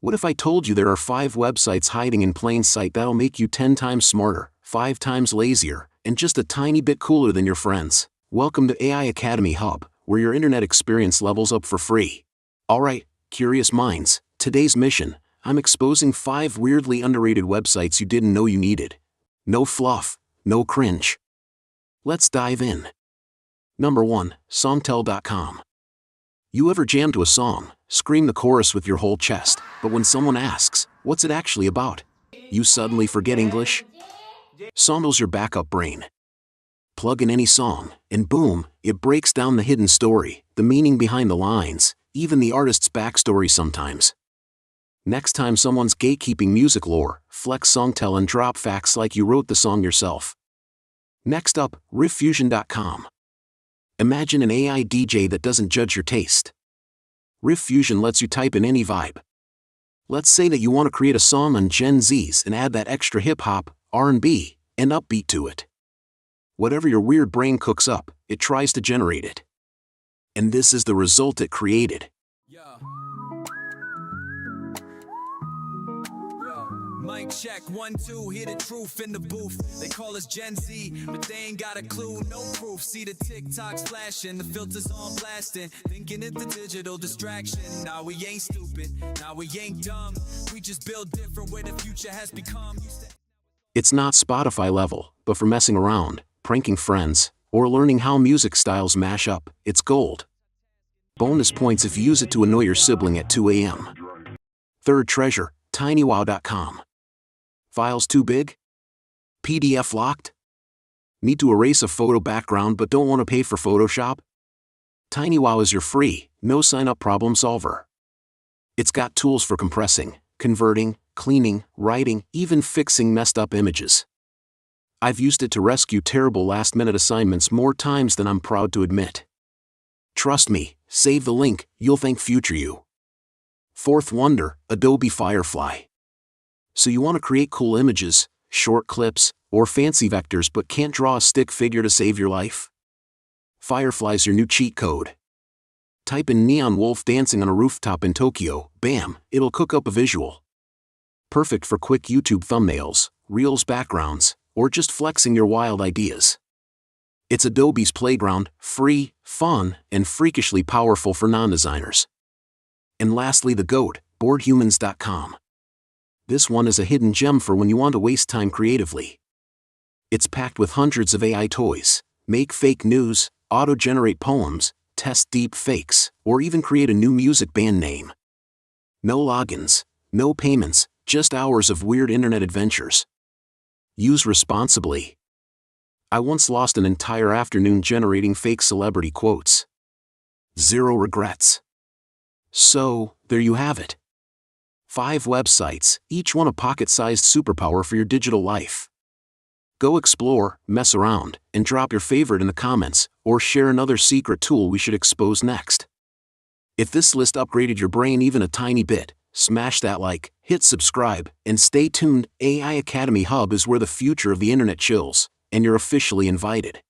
What if I told you there are 5 websites hiding in plain sight that'll make you 10 times smarter, 5 times lazier, and just a tiny bit cooler than your friends? Welcome to AI Academy Hub, where your internet experience levels up for free. Alright, curious minds, today's mission: I'm exposing 5 weirdly underrated websites you didn't know you needed. No fluff, no cringe. Let's dive in. Number 1, Songtell.com. You ever jam to a song, scream the chorus with your whole chest, but when someone asks, what's it actually about, you suddenly forget English? Songtell's your backup brain. Plug in any song, and boom, it breaks down the hidden story, the meaning behind the lines, even the artist's backstory sometimes. Next time someone's gatekeeping music lore, flex Songtell and drop facts like you wrote the song yourself. Next up, rifffusion.com. Imagine an AI DJ that doesn't judge your taste. rifffusion lets you type in any vibe. Let's say that you want to create a song on Gen Z's and add that extra hip-hop, R&B, and upbeat to it. Whatever your weird brain cooks up, it tries to generate it. And this is the result it created. Mic check, 1, 2, hear the truth in the booth. They call us Gen Z, but they ain't got a clue, no proof. See the TikToks flashing, the filters on blasting, thinking it's the digital distraction. Now we ain't stupid, now we ain't dumb. We just build different where the future has become. It's not Spotify level, but for messing around, pranking friends, or learning how music styles mash up, it's gold. Bonus points if you use it to annoy your sibling at 2 a.m. Third treasure, tinywow.com. Files too big? PDF locked? Need to erase a photo background but don't want to pay for Photoshop? TinyWow is your free, no sign-up problem solver. It's got tools for compressing, converting, cleaning, writing, even fixing messed up images. I've used it to rescue terrible last-minute assignments more times than I'm proud to admit. Trust me, save the link, you'll thank future you. Fourth wonder, Adobe Firefly. So you want to create cool images, short clips, or fancy vectors but can't draw a stick figure to save your life? Firefly's your new cheat code. Type in neon wolf dancing on a rooftop in Tokyo, bam, it'll cook up a visual. Perfect for quick YouTube thumbnails, Reels backgrounds, or just flexing your wild ideas. It's Adobe's playground, free, fun, and freakishly powerful for non-designers. And lastly, the GOAT, boredhumans.com. This one is a hidden gem for when you want to waste time creatively. It's packed with hundreds of AI toys, make fake news, auto-generate poems, test deep fakes, or even create a new music band name. No logins, no payments, just hours of weird internet adventures. Use responsibly. I once lost an entire afternoon generating fake celebrity quotes. Zero regrets. So, there you have it. 5 websites, each one a pocket-sized superpower for your digital life. Go explore, mess around, and drop your favorite in the comments, or share another secret tool we should expose next. If this list upgraded your brain even a tiny bit, smash that like, hit subscribe, and stay tuned. AI Academy Hub is where the future of the internet chills, and you're officially invited.